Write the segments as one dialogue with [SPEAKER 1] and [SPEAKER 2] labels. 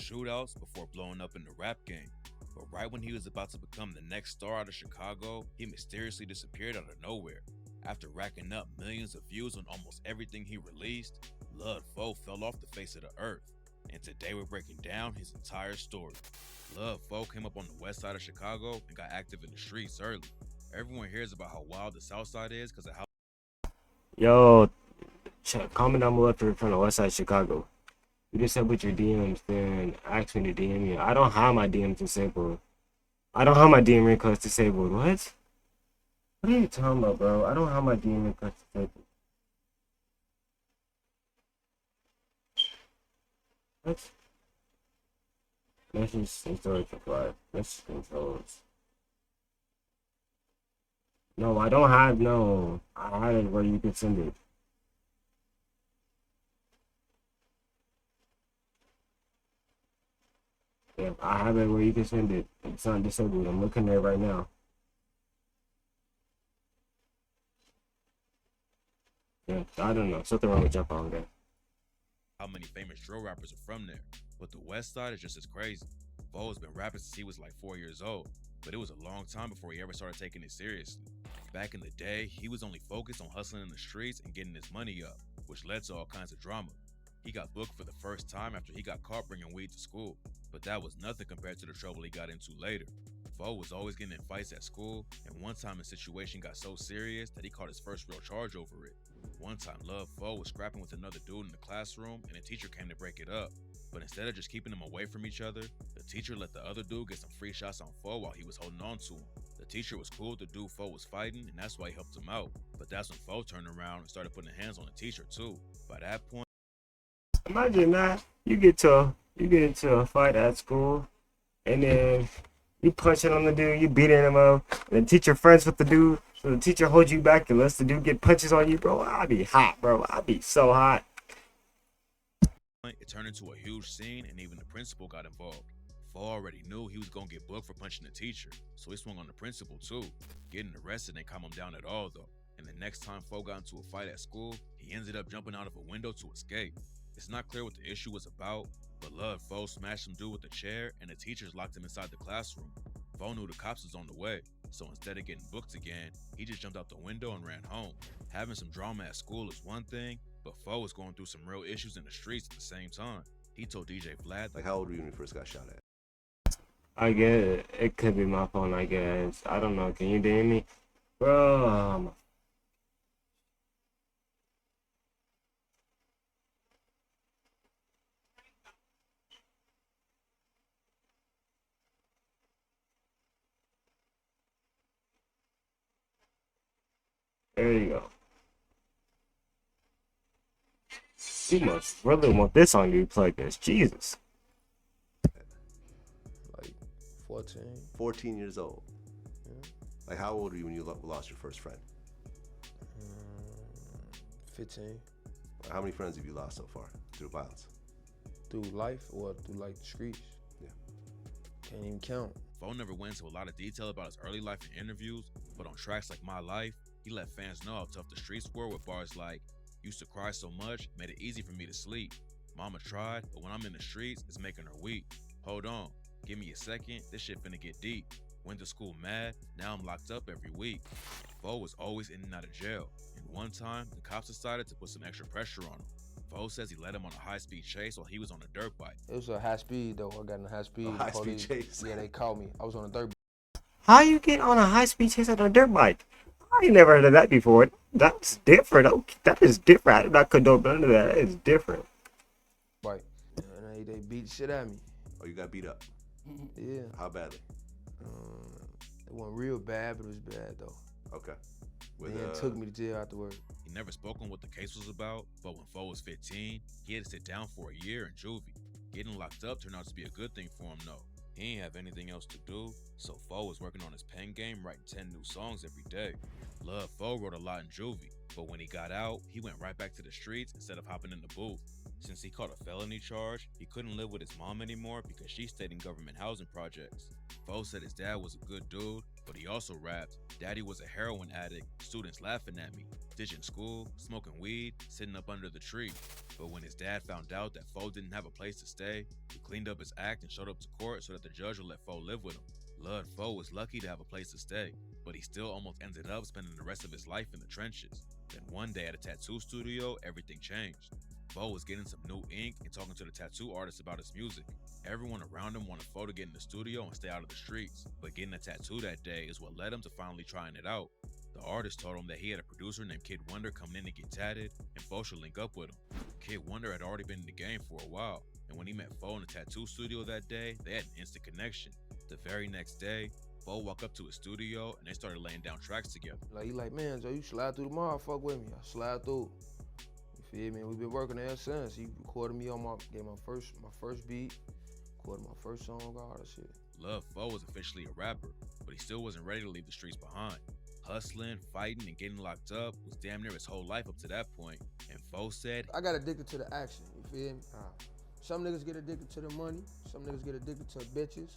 [SPEAKER 1] shootouts before blowing up in the rap game. But right when he was about to become the next star out of Chicago, he mysteriously disappeared out of nowhere. After racking up millions of views on almost everything he released, Lud Foe fell off the face of the earth. And today we're breaking down his entire story. Lud Foe came up on the west side of Chicago and got active in the streets early. Everyone hears about how wild the south side is because of how
[SPEAKER 2] Yo, comment down below if you're from the west side of Chicago. You just said with your DMs, then ask me to DM you. I don't have my DMs disabled. I don't have my DM request disabled. What? What are you talking about, bro? I don't have my DM request disabled. What? Message and storage applied. Message controls. No, I don't have, no. I had it where you could send it. Yeah, I have it where you can send it. It's not disabled. I'm looking there right now. Yeah, I don't know. Something wrong with your phone there.
[SPEAKER 1] how many famous drill rappers are from there. But the west side is just as crazy. Foe has been rapping since he was like 4 years old, but it was a long time before he ever started taking it seriously. Back in the day, he was only focused on hustling in the streets and getting his money up, which led to all kinds of drama. He got booked for the first time after he got caught bringing weed to school, but that was nothing compared to the trouble he got into later. Foe was always getting in fights at school, and one time the situation got so serious that he caught his first real charge over it. One time, Love Foe was scrapping with another dude in the classroom, and a teacher came to break it up. But instead of just keeping them away from each other, the teacher let the other dude get some free shots on Foe while he was holding on to him. The teacher was cool with the dude Foe was fighting, and that's why he helped him out. But that's when Foe turned around and started putting hands on the teacher too. By that point,
[SPEAKER 2] Imagine that you get into a fight at school, and then you punching on the dude, you beating him up, and the teacher friends with the dude, so the teacher holds you back and lets the dude get punches on you, bro. I'd be hot, bro. I'd be so hot.
[SPEAKER 1] it turned into a huge scene, and even the principal got involved. Foe already knew he was gonna get booked for punching the teacher, so he swung on the principal too. Getting arrested didn't calm him down at all though, and the next time Foe got into a fight at school, he ended up jumping out of a window to escape. It's not clear what the issue was about, but Love Foe smashed some dude with a chair, and the teachers locked him inside the classroom. Foe knew the cops was on the way, so instead of getting booked again, he just jumped out the window and ran home. Having some drama at school is one thing, but Foe was going through some real issues in the streets at the same time. He told DJ Vlad,
[SPEAKER 3] Like, how old were you when you first got shot at?
[SPEAKER 2] I get it. It could be my phone, I guess. I don't know. Can you DM me? Bro, there you go. You must really want this on you, plug this. Jesus.
[SPEAKER 4] Like 14.
[SPEAKER 3] 14 years old.
[SPEAKER 4] Yeah.
[SPEAKER 3] Like, how old were you when you lost your first friend?
[SPEAKER 4] 15.
[SPEAKER 3] How many friends have you lost so far through violence?
[SPEAKER 4] Through life or through like the streets?
[SPEAKER 3] Yeah.
[SPEAKER 4] Can't even count.
[SPEAKER 1] Foe never went into a lot of detail about his early life in interviews, but on tracks like My Life, he let fans know how tough the streets were with bars like, "Used to cry so much, made it easy for me to sleep. Mama tried, but when I'm in the streets, it's making her weak. Hold on, give me a second, this shit finna get deep. Went to school mad, now I'm locked up every week." Foe was always in and out of jail, and one time, the cops decided to put some extra pressure on him. Foe says he led him on a high-speed chase while he was on a dirt bike.
[SPEAKER 4] It was a high speed though. I got in a high speed.
[SPEAKER 3] A high-speed
[SPEAKER 4] Police-
[SPEAKER 3] chase.
[SPEAKER 4] Yeah, they caught me. I was on a dirt
[SPEAKER 2] How you get on a high-speed chase on a dirt bike? I ain't never heard of that before. That's different. Okay, that is different. I do not condone none of that. That is different.
[SPEAKER 4] bike. And they beat the shit out of me.
[SPEAKER 3] Oh, you got beat up.
[SPEAKER 4] Yeah.
[SPEAKER 3] How badly?
[SPEAKER 4] It wasn't real bad, but it was bad though.
[SPEAKER 3] Okay.
[SPEAKER 4] Then took me to jail afterward.
[SPEAKER 1] He never spoke on what the case was about, but when Foe was 15, he had to sit down for a year in juvie. Getting locked up turned out to be a good thing for him though. He ain't have anything else to do, so Foe was working on his pen game, writing 10 new songs every day. Love Foe wrote a lot in juvie, but when he got out, he went right back to the streets instead of hopping in the booth. Since he caught a felony charge, he couldn't live with his mom anymore because she stayed in government housing projects. Fo said his dad was a good dude, but he also rapped, "Daddy was a heroin addict, students laughing at me, ditching school, smoking weed, sitting up under the tree." But when his dad found out that Fo didn't have a place to stay, he cleaned up his act and showed up to court so that the judge would let Fo live with him. Lud Fo was lucky to have a place to stay, but he still almost ended up spending the rest of his life in the trenches. Then one day at a tattoo studio, everything changed. Fo was getting some new ink and talking to the tattoo artist about his music. Everyone around him wanted Fo to get in the studio and stay out of the streets, but getting a tattoo that day is what led him to finally trying it out. The artist told him that he had a producer named Kid Wonder coming in to get tatted, and Fo should link up with him. Kid Wonder had already been in the game for a while, and when he met Fo in the tattoo studio that day, they had an instant connection. The very next day, Fo walked up to his studio and they started laying down tracks together.
[SPEAKER 4] Like, he like, man, Joe, you slide through tomorrow, fuck with me. I slide through. You feel me? We've been working ever since. He recorded me on gave my first beat, recorded my first song, all that shit.
[SPEAKER 1] Love Fo was officially a rapper, but he still wasn't ready to leave the streets behind. Hustling, fighting, and getting locked up was damn near his whole life up to that point, and Fo said,
[SPEAKER 4] I got addicted to the action, you feel me? Some niggas get addicted to the money, some niggas get addicted to bitches,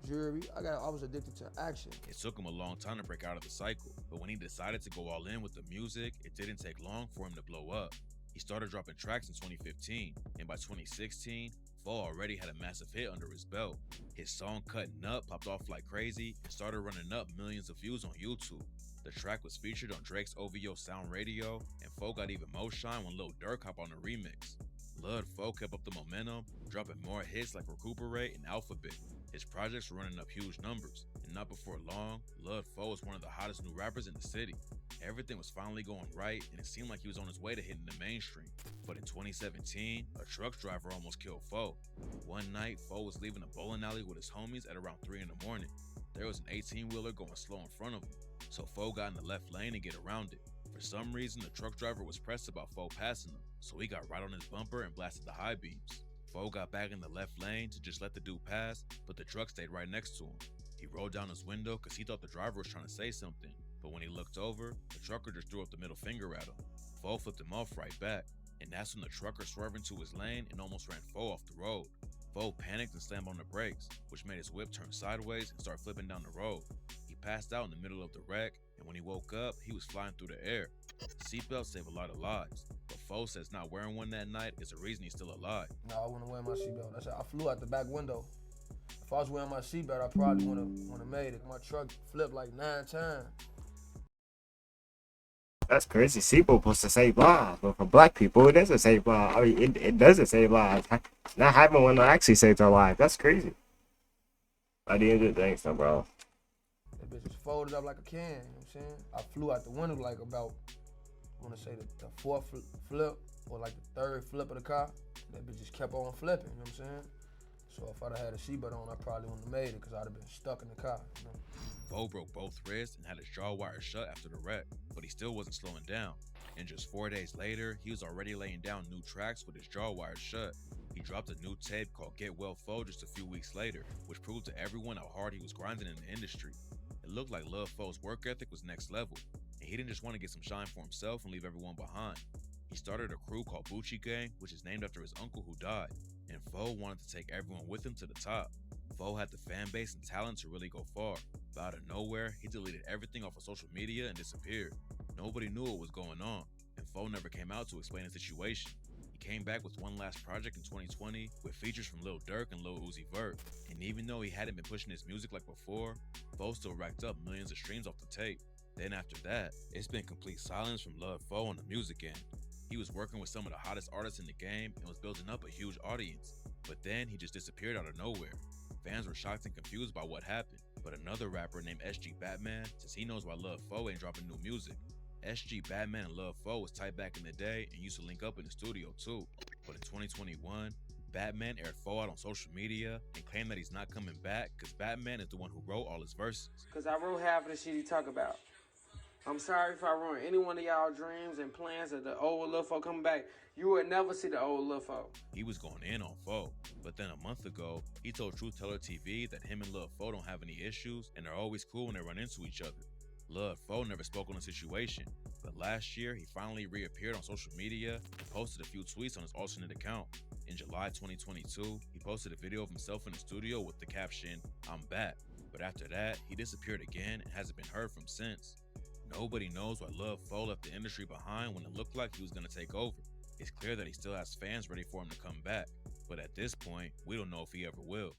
[SPEAKER 4] jewelry. I was addicted to action.
[SPEAKER 1] It took him a long time to break out of the cycle, but when he decided to go all in with the music, it didn't take long for him to blow up. He started dropping tracks in 2015, and by 2016, Fo already had a massive hit under his belt. His song Cutting Up popped off like crazy and started running up millions of views on YouTube. The track was featured on Drake's OVO Sound Radio, and Fo got even more shine when Lil Durk hopped on the remix. Lud Fo kept up the momentum, dropping more hits like Recuperate and Alphabet. His projects were running up huge numbers, and not before long, Lud Fo was one of the hottest new rappers in the city. Everything was finally going right, and it seemed like he was on his way to hitting the mainstream. But in 2017, a truck driver almost killed Fo. One night, Fo was leaving a bowling alley with his homies at around 3 in the morning. There was an 18-wheeler going slow in front of him, so Fo got in the left lane to get around it. For some reason, the truck driver was pressed about Fo passing him, so he got right on his bumper and blasted the high beams. Fo got back in the left lane to just let the dude pass, but the truck stayed right next to him. He rolled down his window because he thought the driver was trying to say something, but when he looked over, the trucker just threw up the middle finger at him. Fo flipped him off right back, and that's when the trucker swerved into his lane and almost ran Fo off the road. Fo panicked and slammed on the brakes, which made his whip turn sideways and start flipping down the road. He passed out in the middle of the wreck, and when he woke up, he was flying through the air. Seatbelts save a lot of lives, but Fo says not wearing one that night is the reason he's still alive.
[SPEAKER 4] No, I wouldn't wear my seatbelt. That's I flew out the back window. If I was wearing my seatbelt, I probably wouldn't have made it. My truck flipped like 9 times.
[SPEAKER 2] That's crazy. Seatbelt supposed to save lives, but for black people, it doesn't save lives. I mean, it doesn't save lives. Not having one actually saves our life. That's crazy. I didn't do things, bro.
[SPEAKER 4] That bitch was folded up like a can, you know what I'm saying? I flew out the window like about, I want to say the fourth flip or like the third flip of the car. That bitch just kept on flipping, you know what I'm saying? So if I'd have had a seatbelt on, I probably wouldn't have made it because I'd have been stuck in the car, you know?
[SPEAKER 1] Fo broke both wrists and had his jaw wired shut after the wreck, but he still wasn't slowing down. And just 4 days later, he was already laying down new tracks with his jaw wired shut. He dropped a new tape called Get Well Fo just a few weeks later, which proved to everyone how hard he was grinding in the industry. It looked like Lil Fo's work ethic was next level, and he didn't just want to get some shine for himself and leave everyone behind. He started a crew called Bucci Gang, which is named after his uncle who died, and Fo wanted to take everyone with him to the top. Fo had the fan base and talent to really go far, but out of nowhere, he deleted everything off of social media and disappeared. Nobody knew what was going on, and Fo never came out to explain the situation. He came back with one last project in 2020 with features from Lil Durk and Lil Uzi Vert, and even though he hadn't been pushing his music like before, Fo still racked up millions of streams off the tape. Then after that, it's been complete silence from Lil Fo on the music end. He was working with some of the hottest artists in the game and was building up a huge audience, but then he just disappeared out of nowhere. Fans were shocked and confused by what happened, but another rapper named SG Batman says he knows why Lil Fo ain't dropping new music. SG Batman and Lil Fo was tight back in the day and used to link up in the studio too, but in 2021, Batman aired Fo out on social media and claimed that he's not coming back because Batman is the one who wrote all his verses.
[SPEAKER 5] Cause I wrote half of the shit he talk about. I'm sorry if I ruined any one of y'all dreams and plans of the old Lil Fo coming back. You would never see the old Lil Fo.
[SPEAKER 1] He was going in on Fo, but then a month ago, he told Truth Teller TV that him and Lil Fo don't have any issues and are always cool when they run into each other. Love Foe never spoke on the situation, but last year he finally reappeared on social media and posted a few tweets on his alternate account. In July 2022, he posted a video of himself in the studio with the caption, "I'm back," but after that, he disappeared again and hasn't been heard from since. Nobody knows why Love Foe left the industry behind when it looked like he was going to take over. It's clear that he still has fans ready for him to come back, but at this point, we don't know if he ever will.